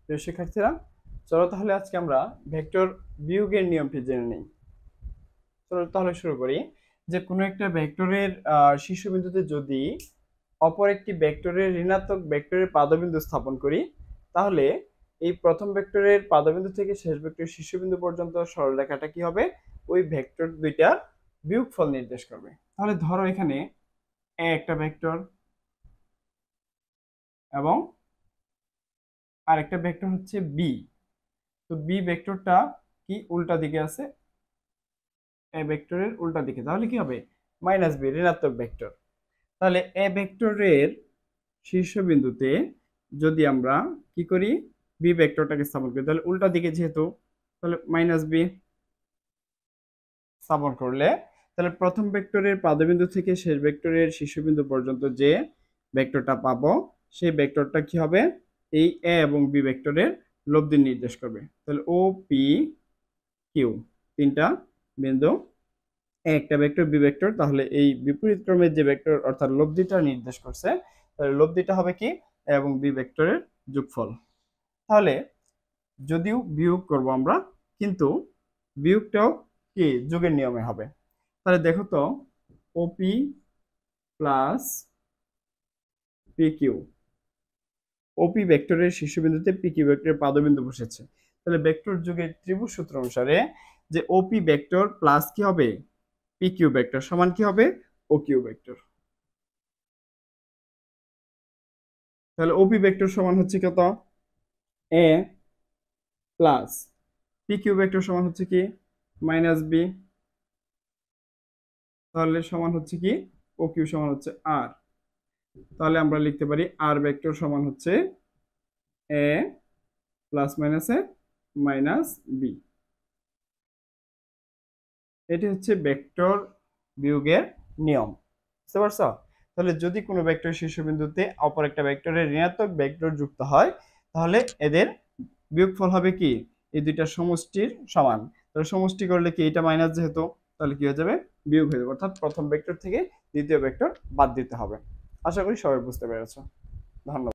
প্রিয় শিক্ষার্থীরা, চলো তাহলে আজকে আমরা ভেক্টর বিয়োগের নিয়মটি জেনে নিই। চলো তাহলে শুরু করি। যে কোনো একটা ভেক্টরের শীর্ষবিন্দুতে যদি অপর একটি ভেক্টরের ঋণাত্মক ভেক্টরের পাদবিন্দু স্থাপন করি, তাহলে এই প্রথম ভেক্টরের পাদবিন্দু থেকে শেষ ভেক্টরের শীর্ষবিন্দু পর্যন্ত সরলরেখাটা কি হবে? ওই ভেক্টর দুইটার বিয়োগফল নির্দেশ করবে। তাহলে ধরো এখানে এ একটা ভেক্টর এবং আরেকটা ভেক্টর হচ্ছে বি। তো বি ভেক্টরটা কি উল্টা দিকে আছে, এ ভেক্টরের উল্টা দিকে, তাহলে কি হবে? মাইনাস বি, ঋণাত্মক ভেক্টর। তাহলে এ ভেক্টরের শীর্ষবিন্দুতে যদি আমরা কি করি, বি ভেক্টরটাকে স্থাপন করি, তাহলে উল্টা দিকে যেহেতু, তাহলে মাইনাস বি স্থাপন করলে, তাহলে প্রথম ভেক্টরের পাদবিন্দু থেকে শেষ ভেক্টরের শীর্ষবিন্দু পর্যন্ত যে ভেক্টরটা পাবো, সেই ভেক্টরটা কি হবে? এই এ এবং বি ভেক্টরের লব্ধি নির্দেশ করবে। তাহলে ও পি কিউ তিনটা বিন্দু, একটা ভেক্টর বি ভেক্টর, তাহলে এই বিপরীত ক্রমের যে ভেক্টর অর্থাৎ লব্ধিটা নির্দেশ করছে, তাহলে লব্ধিটা হবে কি? এবং বি ভেক্টরের যোগফল। তাহলে যদিও বিয়োগ করব আমরা, কিন্তু বিয়োগটাও কি যোগের নিয়মে হবে। তাহলে দেখো তো, ওপি প্লাস পি কিউ, ওপি ভেক্টরের শীর্ষবিন্দুতে পি কিউ ভেক্টরের পাদবিন্দু বসেছে। তাহলে ভেক্টর যোগের ত্রিভুজ সূত্র অনুসারে যে ওপি ভেক্টর প্লাস কি হবে, পি কিউ ভেক্টর সমান কি হবে? O Q vector. তাহলে ওপি ভেক্টর সমান হচ্ছে কত? A plus P Q vector সমান হচ্ছে কি? Minus B. তাহলে সমান হচ্ছে কি? ও কিউ সমান হচ্ছে আর। তাহলে আমরা লিখতে পারি আর ভেক্টর সমান হচ্ছে এ প্লাস মাইনাস এ মাইনাস বি। এটি হচ্ছে ভেক্টর বিয়োগের নিয়ম। বুঝতে পারছো? তাহলে যদি কোনো ভেক্টর শীর্ষবিন্দুতে অপর একটা ভেক্টরের ঋণাত্মক ভেক্টর যুক্ত হয়, তাহলে এদের বিয়োগফল হবে কি? এই দুইটার সমষ্টির সমান। তাহলে সমষ্টি করলে কি, এটা মাইনাস যেহেতু, তাহলে কি হয়ে যাবে? বিয়োগ হয়ে যাবে। অর্থাৎ প্রথম ভেক্টর থেকে দ্বিতীয় ভেক্টর বাদ দিতে হবে। আশা করি সবাই বুঝতে পেরেছো। ধন্যবাদ।